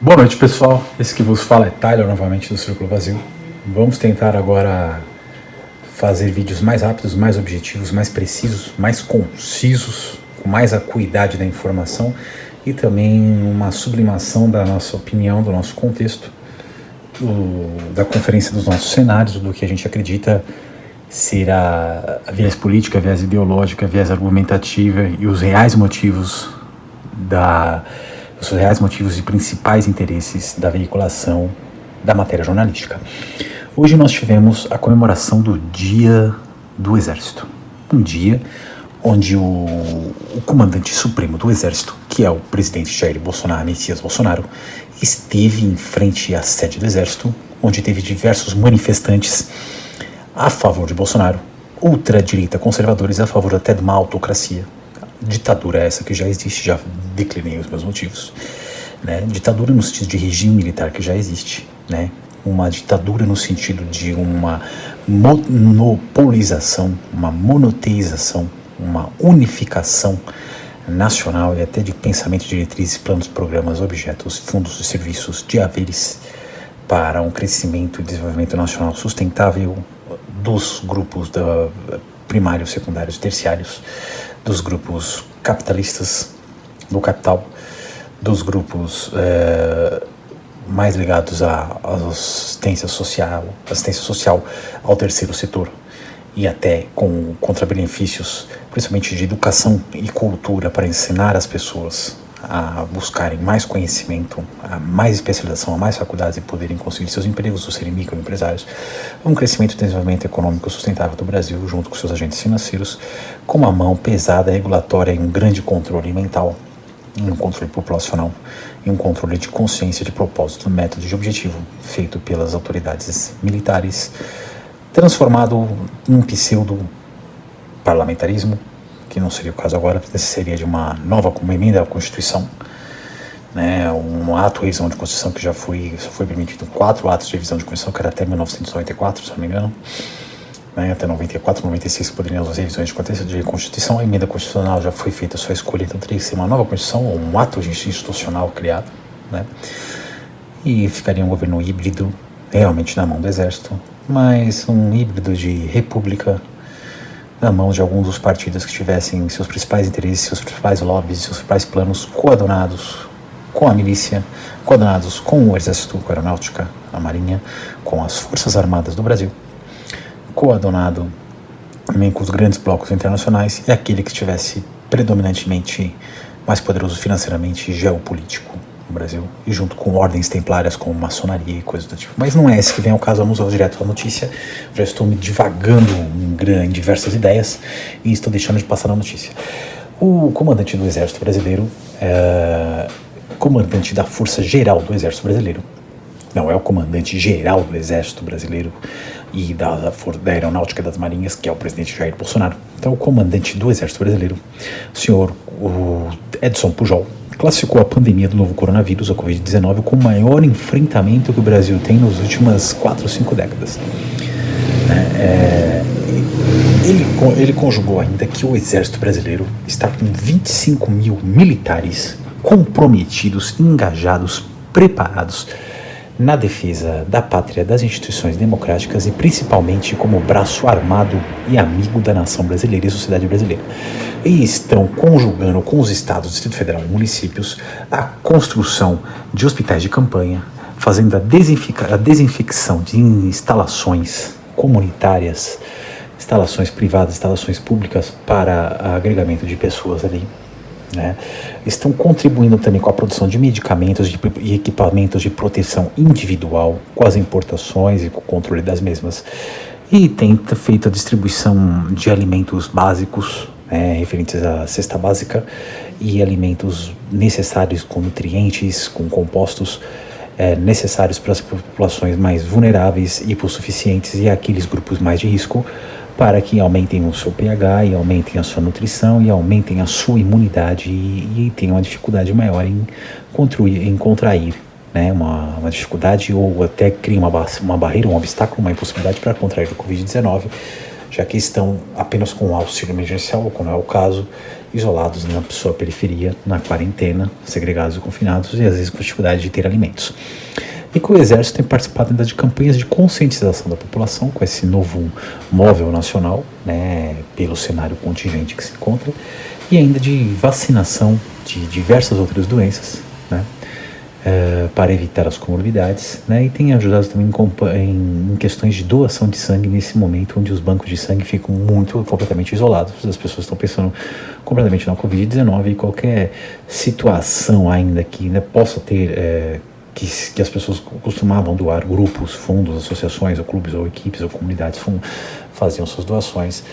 Boa noite, pessoal. Esse que vos fala é Tyler, novamente do Círculo Vazio. Vamos tentar agora fazer vídeos mais rápidos, mais objetivos, mais precisos, mais concisos, com mais acuidade da informação e também uma sublimação da nossa opinião, do nosso contexto, da conferência dos nossos cenários, do que a gente acredita ser a viés política, a viés ideológica, a viés argumentativa e os reais motivos e principais interesses da veiculação da matéria jornalística. Hoje nós tivemos a comemoração do Dia do Exército. Um dia onde o comandante supremo do Exército, que é o presidente Jair Bolsonaro, Messias Bolsonaro, esteve em frente à sede do Exército, onde teve diversos manifestantes a favor de Bolsonaro, ultradireita conservadores a favor até de uma autocracia. Ditadura essa que já existe, já declinei os meus motivos, né? Ditadura no sentido de regime militar que já existe, né? Uma ditadura no sentido de uma monopolização, uma monoteização, uma unificação nacional e até de pensamento, diretrizes, planos, programas, objetos, fundos e serviços de haveres para um crescimento e desenvolvimento nacional sustentável dos grupos primários, secundários, terciários, dos grupos capitalistas, do capital, dos grupos mais ligados à assistência social, ao terceiro setor e até contra benefícios, principalmente de educação e cultura, para ensinar as pessoas a buscarem mais conhecimento, a mais especialização, a mais faculdades e poderem conseguir seus empregos ou serem microempresários, um crescimento e desenvolvimento econômico sustentável do Brasil, junto com seus agentes financeiros, com uma mão pesada, regulatória e um grande controle mental, um controle populacional e um controle de consciência, de propósito, método e de objetivo, feito pelas autoridades militares, transformado em um pseudo-parlamentarismo, que não seria o caso agora, seria de uma nova emenda à Constituição, né, um ato de revisão de Constituição que só foi permitido 4 atos de revisão de Constituição, que era até 1994, se não me engano, né, até 94, 96 que poderiam as revisões de Constituição. A emenda constitucional já foi feita a sua escolha, então teria que ser uma nova Constituição ou um ato institucional criado, né, e ficaria um governo híbrido, realmente na mão do Exército, mas um híbrido de república na mão de alguns dos partidos que tivessem seus principais interesses, seus principais lobbies, seus principais planos coadunados com a milícia, coadunados com o Exército, com a Aeronáutica, a Marinha, com as Forças Armadas do Brasil, coadunado também com os grandes blocos internacionais e aquele que estivesse predominantemente mais poderoso financeiramente e geopolítico no Brasil, e junto com ordens templárias como maçonaria e coisas do tipo. Mas não é esse que vem ao caso, vamos direto à notícia. Já estou me divagando em diversas ideias e estou deixando de passar na notícia. O comandante do Exército Brasileiro, comandante da Força Geral do Exército Brasileiro, não é o comandante geral do Exército Brasileiro e da Aeronáutica e das Marinhas, que é o presidente Jair Bolsonaro. Então, o comandante do Exército Brasileiro, o Edson Pujol, classificou a pandemia do novo coronavírus, a Covid-19, como o maior enfrentamento que o Brasil tem nas últimas 4 ou 5 décadas. Ele conjugou ainda que o Exército Brasileiro está com 25 mil militares comprometidos, engajados, preparados na defesa da pátria, das instituições democráticas e principalmente como braço armado e amigo da nação brasileira e sociedade brasileira. E estão conjugando com os estados, Distrito Federal e municípios a construção de hospitais de campanha, fazendo a desinfecção de instalações comunitárias, instalações privadas, instalações públicas para agregamento de pessoas ali, né? Estão contribuindo também com a produção de medicamentos e equipamentos de proteção individual, com as importações e com o controle das mesmas, e tem feito a distribuição de alimentos básicos, referentes à cesta básica, e alimentos necessários com nutrientes, com compostos necessários para as populações mais vulneráveis, hipossuficientes e aqueles grupos mais de risco, para que aumentem o seu pH e aumentem a sua nutrição e aumentem a sua imunidade e tenham uma dificuldade maior em contrair, né, uma dificuldade ou até criem uma barreira, um obstáculo, uma impossibilidade para contrair o Covid-19, já que estão apenas com auxílio emergencial, ou quando é o caso, isolados na sua periferia, na quarentena, segregados e confinados, e às vezes com dificuldade de ter alimentos. E que o Exército tem participado ainda de campanhas de conscientização da população com esse novo móvel nacional, né, pelo cenário contingente que se encontra, e ainda de vacinação de diversas outras doenças, né, para evitar as comorbidades, né, e tem ajudado também em questões de doação de sangue nesse momento onde os bancos de sangue ficam completamente isolados. As pessoas estão pensando completamente na Covid-19 e qualquer situação ainda que ainda possa ter... Que as pessoas costumavam doar, grupos, fundos, associações, ou clubes, ou equipes, ou comunidades faziam suas doações,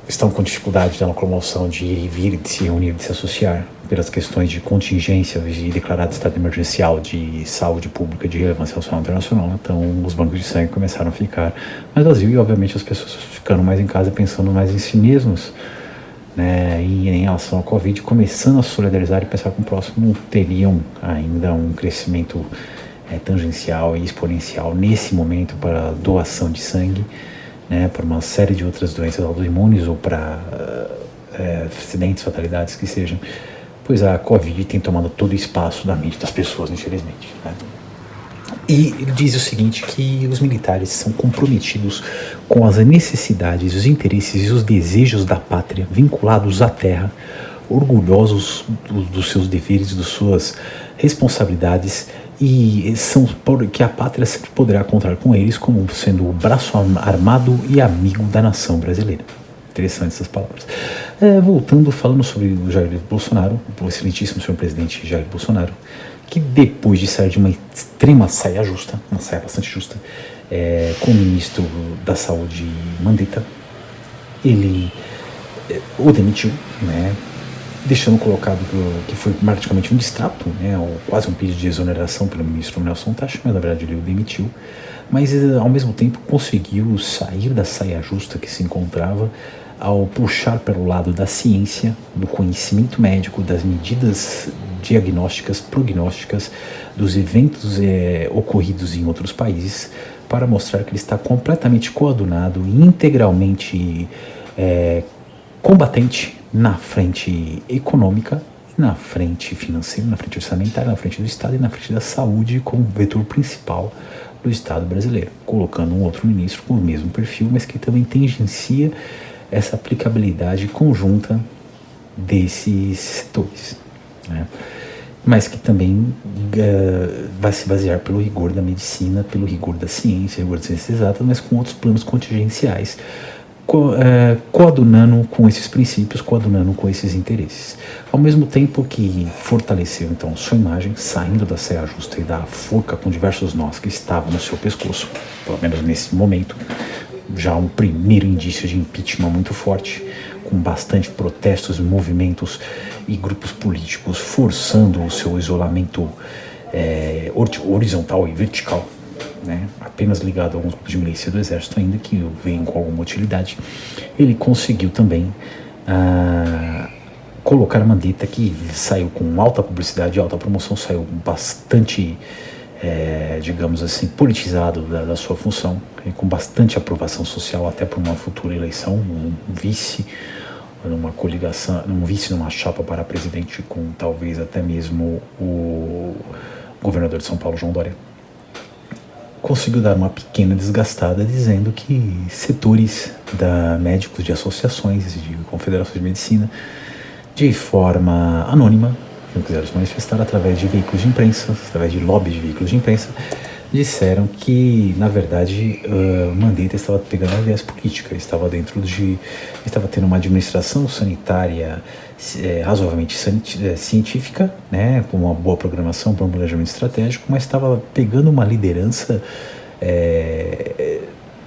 estão com dificuldade da locomoção de ir e vir, de se reunir, de se associar, pelas questões de contingência e declarado estado emergencial de saúde pública de relevância nacional e internacional. Então os bancos de sangue começaram a ficar mais vazios e obviamente as pessoas ficando mais em casa, pensando mais em si mesmos, né, e em relação ao Covid, começando a solidarizar e pensar com o próximo, teriam ainda um crescimento tangencial e exponencial nesse momento para doação de sangue, né, para uma série de outras doenças autoimunes ou para acidentes, fatalidades que sejam, pois a Covid tem tomado todo o espaço da mente das pessoas, infelizmente, né? E ele diz o seguinte, que os militares são comprometidos com as necessidades, os interesses e os desejos da pátria, vinculados à terra, orgulhosos dos seus deveres, das suas responsabilidades, e que a pátria sempre poderá contar com eles como sendo o braço armado e amigo da nação brasileira. Interessante essas palavras. Voltando, falando sobre o Jair Bolsonaro, o excelentíssimo senhor presidente Jair Bolsonaro, que depois de sair de uma extrema saia justa, uma saia bastante justa, com o ministro da Saúde Mandetta, ele o demitiu, né, deixando colocado que foi praticamente um distrato, né, ou quase um pedido de exoneração pelo ministro Nelson Tacho, mas na verdade ele o demitiu, mas ao mesmo tempo conseguiu sair da saia justa que se encontrava ao puxar pelo lado da ciência, do conhecimento médico, das medidas diagnósticas, prognósticas, dos eventos ocorridos em outros países, para mostrar que ele está completamente coadunado e integralmente combatente na frente econômica, na frente financeira, na frente orçamentária, na frente do Estado e na frente da saúde como vetor principal do Estado brasileiro, colocando um outro ministro com o mesmo perfil, mas que também tangencia essa aplicabilidade conjunta desses setores, né? Mas que também vai se basear pelo rigor da medicina, pelo rigor da ciência, rigor das ciências exatas, mas com outros planos contingenciais, coadunando com esses princípios, coadunando com esses interesses. Ao mesmo tempo que fortaleceu então sua imagem, saindo da saia justa e da forca com diversos nós que estavam no seu pescoço, pelo menos nesse momento, já um primeiro indício de impeachment muito forte, com bastante protestos, movimentos e grupos políticos forçando o seu isolamento horizontal e vertical, né, apenas ligado a alguns grupos de milícia do exército ainda, que vêm com alguma utilidade. Ele conseguiu também colocar a Mandetta, que saiu com alta publicidade, alta promoção, saiu bastante, digamos assim, politizado da sua função, com bastante aprovação social até para uma futura eleição, um vice numa coligação, um vice numa chapa para presidente com talvez até mesmo o governador de São Paulo, João Dória. Conseguiu dar uma pequena desgastada dizendo que setores médicos de associações, de confederações de medicina, de forma anônima, não quiseram se manifestar através de veículos de imprensa, através de lobbies de veículos de imprensa, disseram que, na verdade, Mandetta estava pegando a viés política, estava tendo uma administração sanitária razoavelmente científica, né, com uma boa programação para um planejamento estratégico, mas estava pegando uma liderança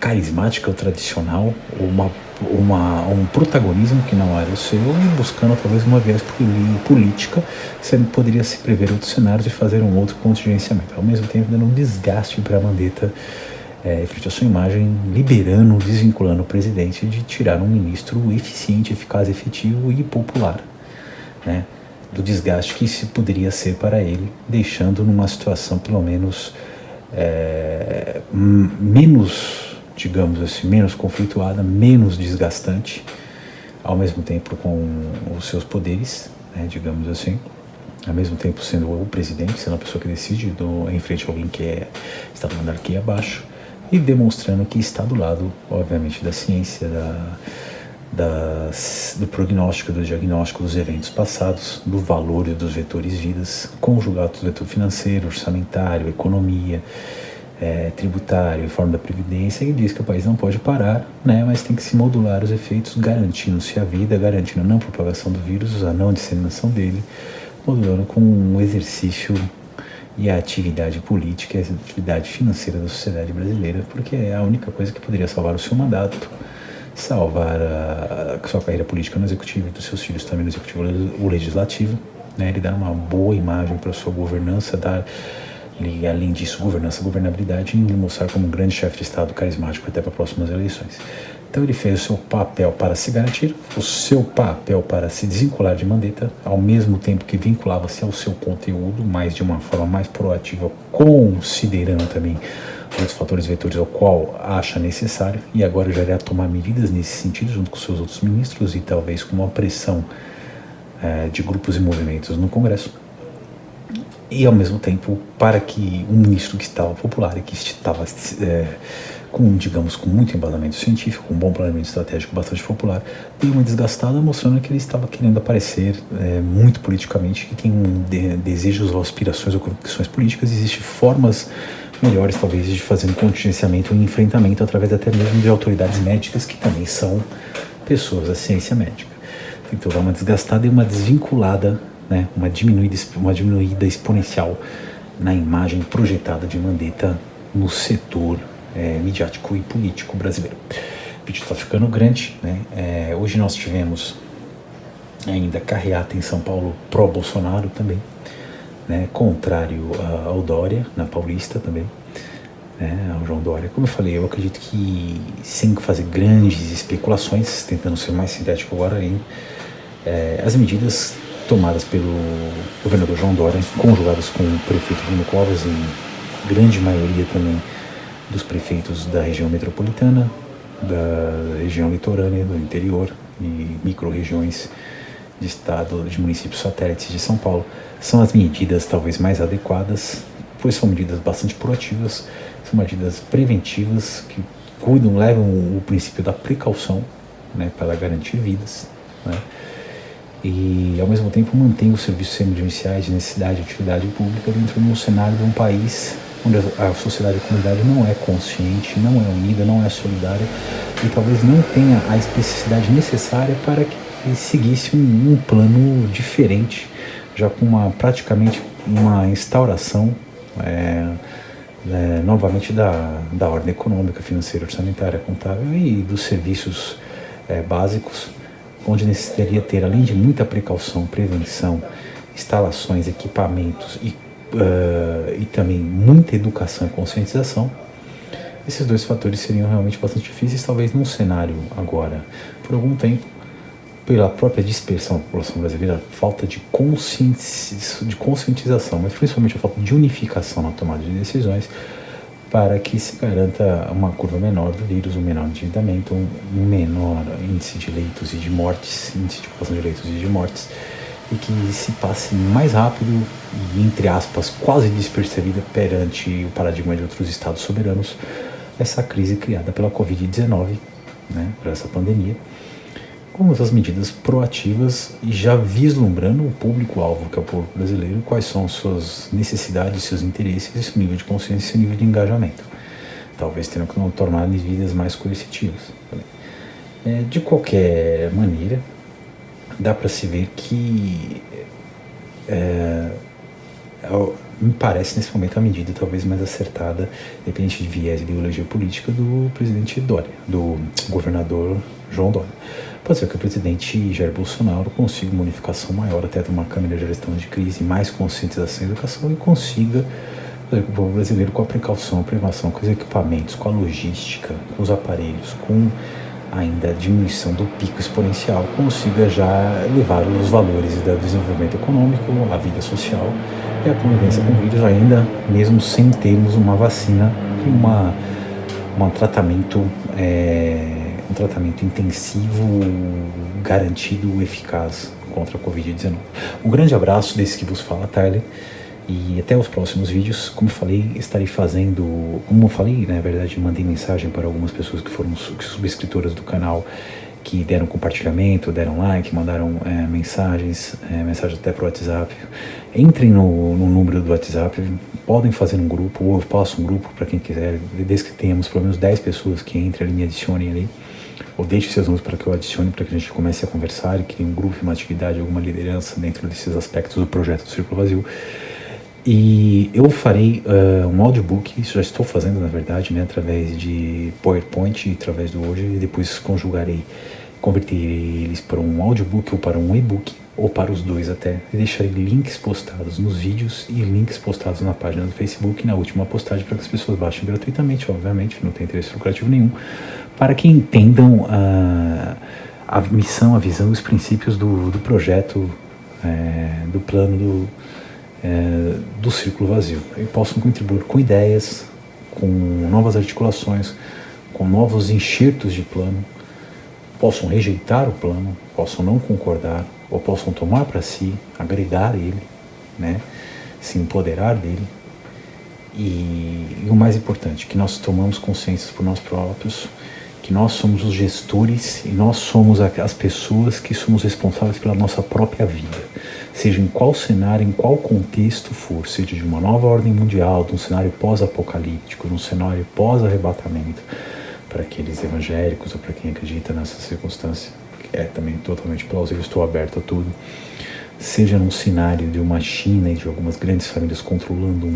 carismática ou tradicional, um protagonismo que não era o seu, e buscando talvez uma viés política, sendo que poderia se prever outros cenários e fazer um outro contingenciamento. Ao mesmo tempo, dando um desgaste para a Mandetta frente à sua imagem, liberando, desvinculando o presidente de tirar um ministro eficiente, eficaz, efetivo e popular, né, do desgaste que se poderia ser para ele, deixando numa situação pelo menos menos, digamos assim, menos conflituada, menos desgastante, ao mesmo tempo com os seus poderes, né, digamos assim, ao mesmo tempo sendo o presidente, sendo a pessoa que decide em frente a alguém que está na monarquia abaixo, e demonstrando que está do lado, obviamente, da ciência, do prognóstico, do diagnóstico dos eventos passados, do valor e dos vetores vidas, conjugados do vetor financeiro, orçamentário, economia, tributário, reforma da Previdência, e diz que o país não pode parar, né, mas tem que se modular os efeitos, garantindo-se a vida, garantindo a não propagação do vírus, a não disseminação dele, modulando com um exercício e a atividade política e a atividade financeira da sociedade brasileira, porque é a única coisa que poderia salvar o seu mandato, salvar a sua carreira política no executivo e dos seus filhos também no executivo ou legislativo, né, ele dar uma boa imagem para a sua governança, além disso, governabilidade, e mostrar como um grande chefe de Estado carismático até para próximas eleições. Então ele fez o seu papel para se garantir, o seu papel para se desvincular de Mandetta, ao mesmo tempo que vinculava-se ao seu conteúdo, mas de uma forma mais proativa, considerando também outros fatores vetores ao qual acha necessário, e agora já irá tomar medidas nesse sentido junto com seus outros ministros e talvez com uma pressão de grupos e movimentos no Congresso. E ao mesmo tempo, para que um ministro que estava popular e que estava com muito embasamento científico, com um bom planejamento estratégico bastante popular, deu uma desgastada, mostrando que ele estava querendo aparecer muito politicamente, que tem desejos ou aspirações ou convicções políticas. Existem formas melhores, talvez, de fazer um contingenciamento e um enfrentamento através até mesmo de autoridades médicas, que também são pessoas da ciência médica. Então, dá uma desgastada e uma desvinculada, né, uma diminuída exponencial na imagem projetada de Mandetta no setor midiático e político brasileiro. O vídeo está ficando grande, né? Hoje nós tivemos ainda carreata em São Paulo pró-Bolsonaro também, né, contrário ao Dória, na Paulista também, né, ao João Dória. Como eu falei, eu acredito que, sem fazer grandes especulações, tentando ser mais sintético agora ainda, as medidas tomadas pelo governador João Dória, conjugadas com o prefeito Bruno Covas e grande maioria também dos prefeitos da região metropolitana, da região litorânea, do interior e micro-regiões de estado, de municípios satélites de São Paulo, são as medidas talvez mais adequadas, pois são medidas bastante proativas, são medidas preventivas que levam o princípio da precaução, né, para garantir vidas, né, e ao mesmo tempo mantém os serviços emergenciais de necessidade e utilidade pública dentro de um cenário de um país onde a sociedade e a comunidade não é consciente, não é unida, não é solidária e talvez não tenha a especificidade necessária para que seguisse um plano diferente, já com praticamente uma instauração novamente da ordem econômica, financeira, orçamentária, contábil e dos serviços básicos, onde necessitaria ter, além de muita precaução, prevenção, instalações, equipamentos e também muita educação e conscientização. Esses dois fatores seriam realmente bastante difíceis, talvez num cenário agora, por algum tempo, pela própria dispersão da população brasileira, falta de conscientização, mas principalmente a falta de unificação na tomada de decisões, para que se garanta uma curva menor do vírus, um menor endividamento, um menor índice de leitos e de mortes, índice de ocupação de leitos e de mortes, e que se passe mais rápido e, entre aspas, quase despercebida perante o paradigma de outros estados soberanos, essa crise criada pela Covid-19, né, por essa pandemia, com essas medidas proativas e já vislumbrando o público-alvo, que é o povo brasileiro, quais são suas necessidades, seus interesses, e seu nível de consciência e seu nível de engajamento. Talvez tenham que tornar medidas mais coercitivas. De qualquer maneira, dá para se ver que me parece nesse momento a medida talvez mais acertada, dependente de viés e ideologia política, do presidente Dória, do governador João Dória. Pode ser que o presidente Jair Bolsonaro consiga uma unificação maior, até de uma câmara de gestão de crise, mais conscientização e educação, e consiga o povo brasileiro, com a precaução, a prevenção, com os equipamentos, com a logística, com os aparelhos, com ainda a diminuição do pico exponencial, consiga já elevar os valores do desenvolvimento econômico, a vida social e a convivência com o vírus, ainda mesmo sem termos uma vacina e um tratamento um tratamento intensivo, garantido, eficaz contra a Covid-19. Um grande abraço desse que vos fala, Tyler, e até os próximos vídeos. Como eu falei, estarei fazendo, como eu falei, na verdade, mandei mensagem para algumas pessoas que foram subscritoras do canal, que deram compartilhamento, deram like, mandaram mensagens até para o WhatsApp. Entrem no número do WhatsApp, podem fazer um grupo, ou eu faço um grupo para quem quiser, desde que tenhamos pelo menos 10 pessoas que entrem ali, me adicionem ali, ou deixem seus números para que eu adicione, para que a gente comece a conversar e crie um grupo, uma atividade, alguma liderança dentro desses aspectos do projeto do Círculo Vazio. E eu farei um audiobook, isso já estou fazendo na verdade, né, através de PowerPoint, através do Word, e depois converterei eles para um audiobook ou para um e-book, ou para os dois até. E deixarei links postados nos vídeos e links postados na página do Facebook na última postagem, para que as pessoas baixem gratuitamente, obviamente, não tem interesse lucrativo nenhum, para que entendam a missão, a visão e os princípios do projeto, do plano do Círculo Vazio. E possam contribuir com ideias, com novas articulações, com novos enxertos de plano, possam rejeitar o plano, possam não concordar, ou possam tomar para si, agregar ele, né, se empoderar dele, e o mais importante, que nós tomamos consciência por nós próprios, que nós somos os gestores e nós somos as pessoas que somos responsáveis pela nossa própria vida, seja em qual cenário, em qual contexto for, seja de uma nova ordem mundial, de um cenário pós-apocalíptico, de um cenário pós-arrebatamento, para aqueles evangélicos ou para quem acredita nessa circunstância, é também totalmente plausível, estou aberto a tudo, seja num cenário de uma China e de algumas grandes famílias controlando um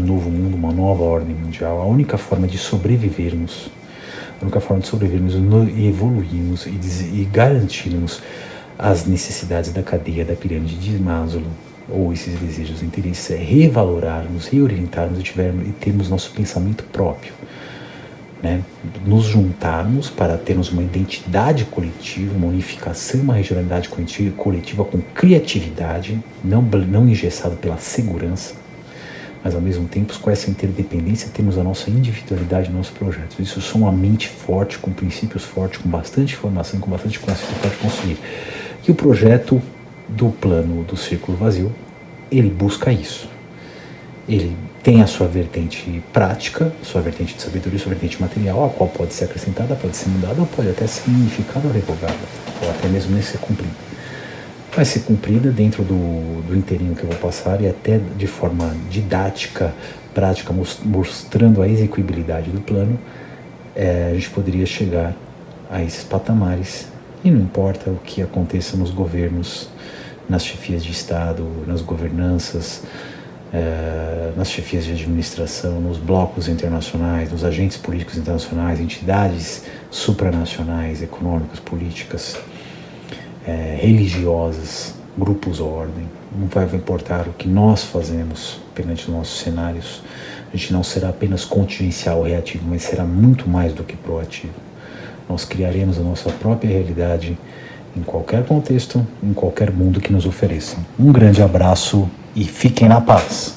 novo mundo, uma nova ordem mundial, a única forma de sobrevivermos e evoluirmos e garantirmos as necessidades da cadeia da pirâmide de Maslow, ou esses desejos e interesses, é revalorarmos, reorientarmos e termos nosso pensamento próprio, né? Nos juntarmos para termos uma identidade coletiva, uma unificação, uma regionalidade coletiva com criatividade, não engessado pela segurança, mas ao mesmo tempo com essa interdependência temos a nossa individualidade, nossos projetos. Isso só uma mente forte, com princípios fortes, com bastante informação, com bastante conhecimento pode conseguir. E o projeto do plano do Círculo Vazio, ele busca isso. Ele tem a sua vertente prática, sua vertente de sabedoria, sua vertente material, a qual pode ser acrescentada, pode ser mudada, ou pode até ser modificada ou revogada, ou até mesmo nem ser cumprida. Vai ser cumprida dentro do inteirinho que eu vou passar e até de forma didática, prática, mostrando a execuibilidade do plano, a gente poderia chegar a esses patamares, e não importa o que aconteça nos governos, nas chefias de Estado, nas governanças, nas chefias de administração, nos blocos internacionais, nos agentes políticos internacionais, entidades supranacionais, econômicas, políticas, religiosas, grupos ou ordem. Não vai importar o que nós fazemos perante os nossos cenários. A gente não será apenas contingencial ou reativo, mas será muito mais do que proativo. Nós criaremos a nossa própria realidade em qualquer contexto, em qualquer mundo que nos ofereçam. Um grande abraço e fiquem na paz.